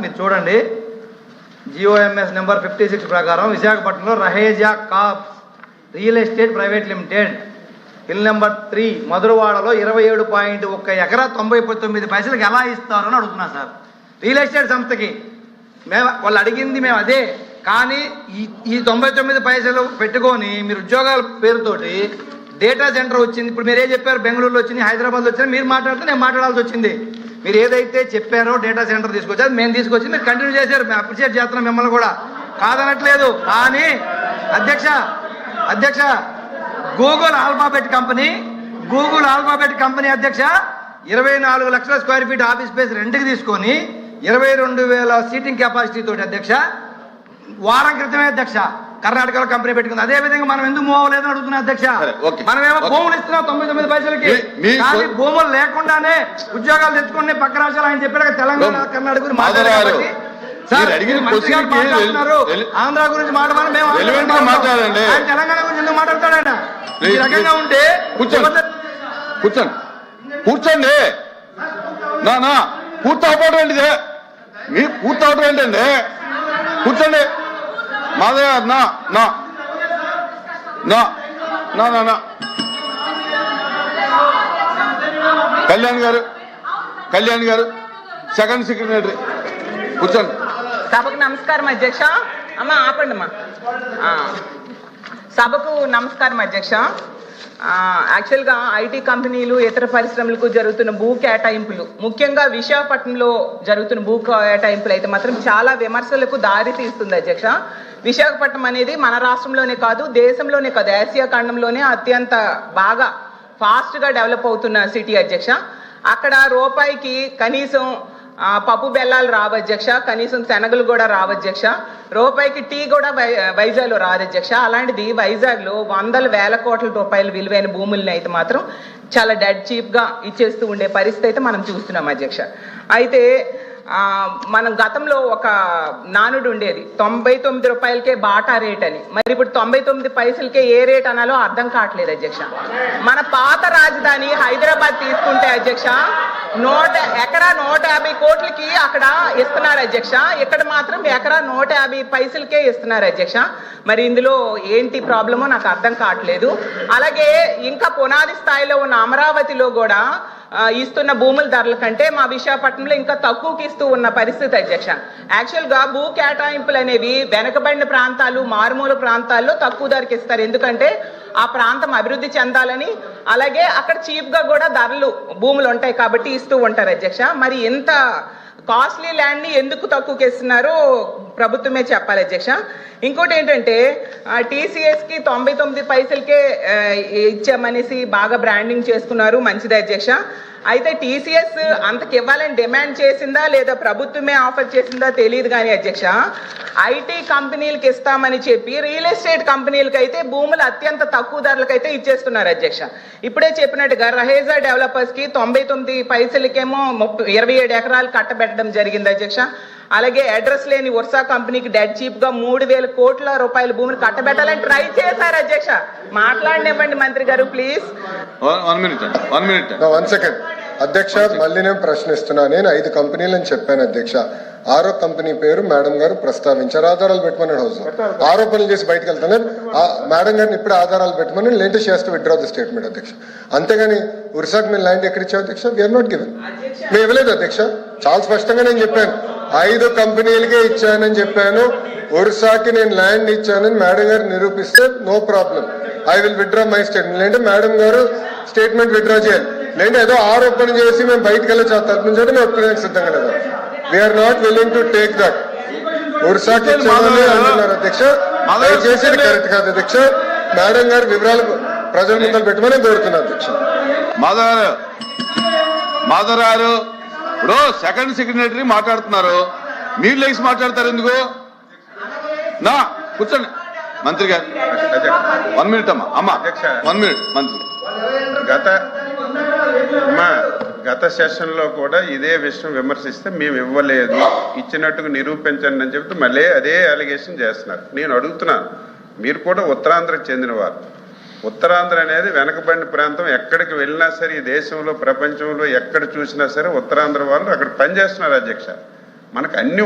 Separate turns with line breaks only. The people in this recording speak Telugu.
మీరు చూడండి, జిఓఎంఎస్ నెంబర్ 56 ప్రకారం విశాఖపట్నంలో Raheja corps real estate private limited bill number 3 మధురవాడలో 27.1 ఎకరా 99 పైసలకు ఎలా ఇస్తారు అని అడుగుతున్నా సార్. రియల్ ఎస్టేట్ సంస్థకి వాళ్ళు అడిగింది మేము అదే, కానీ ఈ 99 పైసలు పెట్టుకొని మీరు ఉద్యోగాల పేరుతోటి డేటా సెంటర్ వచ్చింది. ఇప్పుడు మీరు ఏం చెప్పారు, బెంగళూరులో వచ్చింది, హైదరాబాద్లో వచ్చింది, మీరు మాట్లాడితే నేను మాట్లాడాల్సి వచ్చింది. మీరు ఏదైతే చెప్పారో డేటా సెంటర్ తీసుకొచ్చారు, మేము తీసుకొచ్చి మీరు కంటిన్యూ చేశారు, మేము అప్రిషియేట్ చేస్తున్నాం మిమ్మల్ని కూడా, కాదనట్లేదు. కానీ అధ్యక్ష గూగుల్ ఆల్ఫాబెట్ కంపెనీ అధ్యక్ష 24 లక్షల స్క్వేర్ ఫీట్ ఆఫీస్ స్పేస్ రెంట్కి తీసుకొని 22,000 సీటింగ్ కెపాసిటీ తోటి అధ్యక్ష వారం క్రితమే అధ్యక్ష కర్ణాటకలో కంపెనీ పెట్టుకుంది. అదే విధంగా మనం ఎందుకు మూవ్ అవ్వలేదని అడుగుతున్నా అధ్యక్ష. మనమేమో భూములు ఇస్తున్నాం 99 పైసలకి, కానీ భూములు లేకుండానే ఉద్యోగాలు తెచ్చుకుని పక్క రాష్ట్రాలు ఆయన చెప్పాడు తెలంగాణ కర్ణాటక మాట్లాడారు. ఆంధ్ర గురించి మాట్లాడాలి, మేము ఆయన తెలంగాణ గురించి ఎందుకు మాట్లాడతాడట? ఈ రకంగా ఉంటే
కూర్చోండి నా పూర్తవడం ఏంటిదే, మీ పూర్తవడం ఏంటండి? కూర్చోండి మాధవ్ గారు. నా కళ్యాణ్ గారు సెకండ్ సెక్రటరీ కూర్చోండి.
సభకు నమస్కారం అధ్యక్ష. అమ్మా ఆపండి అమ్మా. సభకు నమస్కారం అధ్యక్ష. యాక్చువల్గా ఐటీ కంపెనీలు ఇతర పరిశ్రమలకు జరుగుతున్న భూ కేటాయింపులు, ముఖ్యంగా విశాఖపట్నంలో జరుగుతున్న భూ కేటాయింపులు అయితే మాత్రం చాలా విమర్శలకు దారి తీస్తుంది అధ్యక్ష. విశాఖపట్నం అనేది మన రాష్ట్రంలోనే కాదు, దేశంలోనే కాదు, ఆసియా ఖండంలోనే అత్యంత బాగా ఫాస్ట్గా డెవలప్ అవుతున్న సిటీ అధ్యక్ష. అక్కడ రూపాయికి కనీసం పప్పు బెల్లాలు రావు అధ్యక్ష, కనీసం శనగలు కూడా రావు అధ్యక్ష, రూపాయికి టీ కూడా వైజాగ్లో రాదు అధ్యక్ష. అలాంటిది వైజాగ్లో 100,000 కోట్ల రూపాయల విలువైన భూముల్ని అయితే మాత్రం చాలా డెడ్ చీప్గా ఇచ్చేస్తూ ఉండే పరిస్థితి అయితే మనం చూస్తున్నాం అధ్యక్ష. అయితే మనం గతంలో ఒక నానుడు ఉండేది, 99 రూపాయలకే బాటా రేట్ అని. మరి ఇప్పుడు 99 పైసలకే ఏ రేట్ అనాలో అర్థం కావట్లేదు అధ్యక్ష. మన పాత రాజధాని హైదరాబాద్ తీసుకుంటే అధ్యక్ష ఎకరా 150 కోట్లకి అక్కడ ఇస్తున్నారు అధ్యక్ష, ఇక్కడ మాత్రం ఎకరా 150 పైసలకే ఇస్తున్నారు అధ్యక్ష. మరి ఇందులో ఏంటి ప్రాబ్లమో నాకు అర్థం కావట్లేదు. అలాగే ఇంకా పునాది స్థాయిలో ఉన్న అమరావతిలో కూడా ఇస్తున్న భూముల ధరల కంటే మా విశాఖపట్నంలో ఇంకా తక్కువకి ఇస్తూ ఉన్న పరిస్థితి అధ్యక్ష. యాక్చువల్గా భూ కేటాయింపులు అనేవి వెనకబడిన ప్రాంతాలు, మారుమూల ప్రాంతాల్లో తక్కువ ధరకి ఇస్తారు, ఎందుకంటే ఆ ప్రాంతం అభివృద్ధి చెందాలని, అలాగే అక్కడ చీప్గా కూడా ధరలు భూములు ఉంటాయి కాబట్టి ఇస్తూ ఉంటారు అధ్యక్ష. మరి ఇంత కాస్ట్లీ ల్యాండ్ని ఎందుకు తక్కువకి ఇస్తున్నారో ప్రభుత్వమే చెప్పాలి అధ్యక్ష. ఇంకోటి ఏంటంటే టీసీఎస్కి 99 పైసలకే ఇచ్చామనేసి బాగా బ్రాండింగ్ చేసుకున్నారు, మంచిది అధ్యక్ష. అయితే టీసీఎస్ అంతకి ఇవ్వాలని డిమాండ్ చేసిందా లేదా ప్రభుత్వమే ఆఫర్ చేసిందా తెలియదు కానీ అధ్యక్ష, ఐటీ కంపెనీలకు ఇస్తామని చెప్పి రియల్ ఎస్టేట్ కంపెనీలకు అయితే భూములు అత్యంత తక్కువ ధరలకు అయితే ఇచ్చేస్తున్నారు అధ్యక్ష. ఇప్పుడే చెప్పినట్టుగా రహేజా డెవలపర్స్ కి 99 పైసలకేమో 27 ఎకరాలు కట్టబెట్టడం జరిగింది అధ్యక్ష. అలాగే అడ్రస్ లేని వర్సా కంపెనీకి డెడ్ చీప్ గా 3,000 కోట్ల రూపాయల భూమిని కట్టబెట్టాలని ట్రై చేశారు అధ్యక్ష. మాట్లాడినివ్వండి మంత్రి గారు ప్లీజ్.
అధ్యక్ష మళ్ళీ నేను ప్రశ్నిస్తున్నాను. నేను 5 కంపెనీలని చెప్పాను అధ్యక్ష. 6వ కంపెనీ పేరు మేడం గారు ప్రస్తావించారు, ఆధారాలు పెట్టమన్నాడు. హౌస్ ఆరోపణలు చేసి బయటకు వెళ్తాను మేడం గారిని ఇప్పుడు ఆధారాలు పెట్టమని లేటెస్ట్ చేస్తూ విత్డ్రా ది స్టేట్మెంట్ అధ్యక్ష. అంతేగాని ఉరిసాక్ మేము ల్యాండ్ ఎక్కడ ఇచ్చాం అధ్యక్ష? వీఆర్ నాట్ గివెన్, మేము ఇవ్వలేదు అధ్యక్ష. చాలా స్పష్టంగా నేను చెప్పాను, 5 కంపెనీలకే ఇచ్చానని చెప్పాను. ఒరిస్సాకి నేను ల్యాండ్ ఇచ్చానని మేడం గారు నిరూపిస్తే no problem, I will withdraw my statement. లేదంటే మేడం గారు స్టేట్మెంట్ విత్డ్రా చేయాలి, లేదంటే ఏదో ఆరోపణ చేసి మేము బయటకు వెళ్ళి తరపుంచడం మేము ఒప్పుకోవడానికి సిద్ధంగా లేదు. We're not willing to take that. ఒరిస్సాకి అంటున్నారు అధ్యక్ష, చేసేది కరెక్ట్ కాదు అధ్యక్ష. మేడం గారు వివరాలు ప్రజల ముందు పెట్టమని కోరుతున్నారు అధ్యక్ష.
మాధవ్ గారు ఇప్పుడు సెకండ్ సెక్రటరీ మాట్లాడుతున్నారు, మీరు లేచి మాట్లాడతారు ఎందుకు? నా కూర్చోండి మంత్రి గారు. 1 మినిట్ అమ్మా 1 మినిట్ మంత్రి.
గత సెషన్లో కూడా ఇదే విషయం విమర్శిస్తే మేము ఇవ్వలేదు, ఇచ్చినట్టుగా నిరూపించండి అని చెప్తే మళ్ళీ అదే అలిగేషన్ చేస్తున్నారు. నేను అడుగుతున్నాను, మీరు కూడా ఉత్తరాంధ్రకు చెందినవారు. ఉత్తరాంధ్ర అనేది వెనకబడిన ప్రాంతం, ఎక్కడికి వెళ్ళినా సరే ఈ దేశంలో ప్రపంచంలో ఎక్కడ చూసినా సరే ఉత్తరాంధ్ర వాళ్ళు అక్కడ పనిచేస్తున్నారు అధ్యక్ష. మనకు అన్ని